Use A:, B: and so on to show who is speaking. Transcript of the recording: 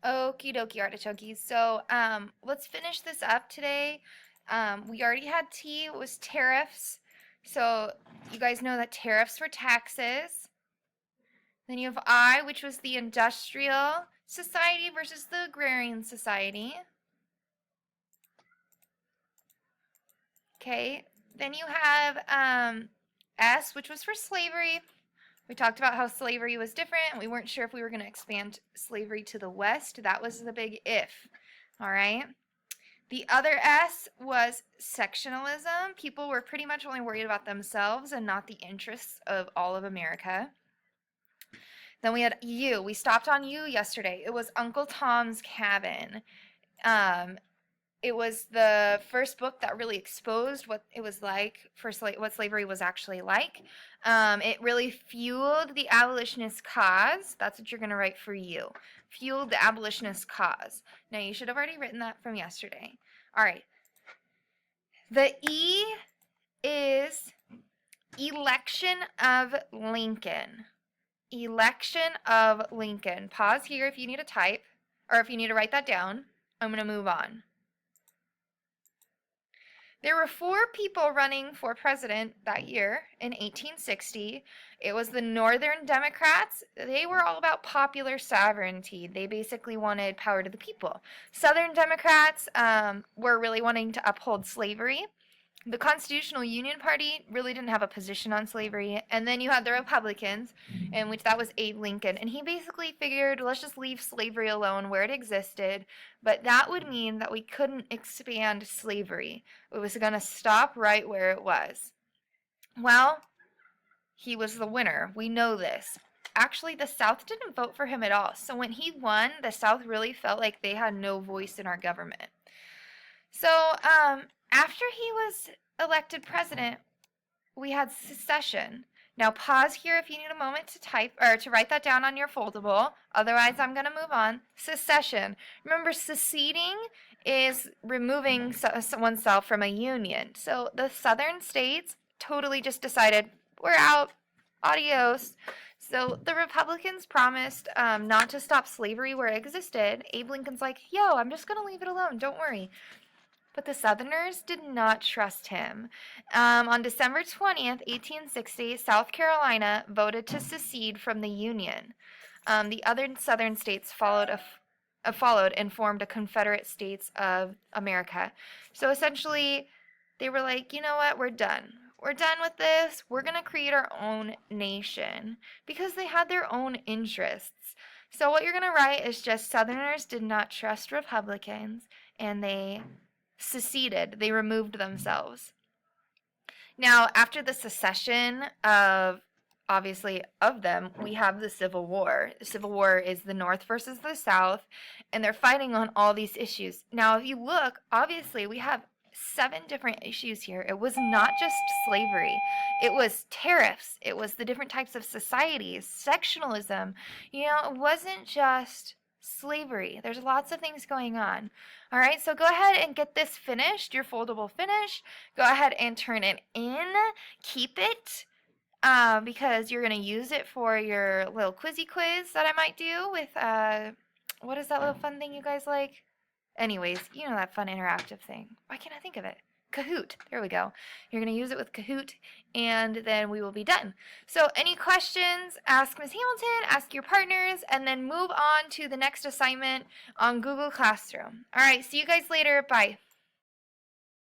A: Okie dokie artichokes. So, let's finish this up today. We already had T, it was tariffs. So, you guys know that tariffs were taxes. Then you have I, which was the industrial society versus the agrarian society. Okay, then you have S, which was for slavery. We talked about how slavery was different. We weren't sure if we were going to expand slavery to the West. That was the big if. All right. The other S was sectionalism. People were pretty much only worried about themselves and not the interests of all of America. Then we had U. We stopped on U yesterday. It was Uncle Tom's Cabin. Um, it was the first book that really exposed what it was like for what slavery was actually like. It really fueled the abolitionist cause. That's what you're going to write for you. Fueled the abolitionist cause. Now, you should have already written that from yesterday. All right. The E is election of Lincoln. Election of Lincoln. Pause here if you need to type, or if you need to write that down. I'm going to move on. There were 4 people running for president that year in 1860. It was the Northern Democrats. They were all about popular sovereignty. They basically wanted power to the people. Southern Democrats were really wanting to uphold slavery. The Constitutional Union Party really didn't have a position on slavery. And then you had the Republicans, in which that was Abe Lincoln. And he basically figured, let's just leave slavery alone where it existed. But that would mean that we couldn't expand slavery. It was going to stop right where it was. Well, he was the winner. We know this. Actually, the South didn't vote for him at all. So when he won, the South really felt like they had no voice in our government. So, after he was elected president, we had secession. Now pause here if you need a moment to type or to write that down on your foldable. Otherwise, I'm going to move on. Secession. Remember, seceding is removing oneself from a union. So the southern states totally just decided, we're out. Adios. So the Republicans promised not to stop slavery where it existed. Abe Lincoln's like, yo, I'm just going to leave it alone. Don't worry. But the Southerners did not trust him. On December 20th, 1860, South Carolina voted to secede from the Union. The other Southern states followed and formed a Confederate States of America. So essentially, they were like, you know what, we're done. We're done with this. We're going to create our own nation because they had their own interests. So what you're going to write is just Southerners did not trust Republicans, and they seceded. They removed themselves. Now, after the secession of, obviously, of them, we have the Civil War. The Civil War is the North versus the South, and they're fighting on all these issues. Now, if you look, obviously, we have 7 different issues here. It was not just slavery. It was tariffs. It was the different types of societies, sectionalism. You know, it wasn't just slavery. There's lots of things going on. All right, so go ahead and get this finished, your foldable finished. Go ahead and turn it in. Keep it because you're going to use it for your little quizzy quiz that I might do with, what is that little fun thing you guys like? Anyways, you know that fun interactive thing. Why can't I think of it? Kahoot. There we go. You're going to use it with Kahoot, and then we will be done. So any questions, ask Ms. Hamilton, ask your partners, and then move on to the next assignment on Google Classroom. All right, see you guys later. Bye.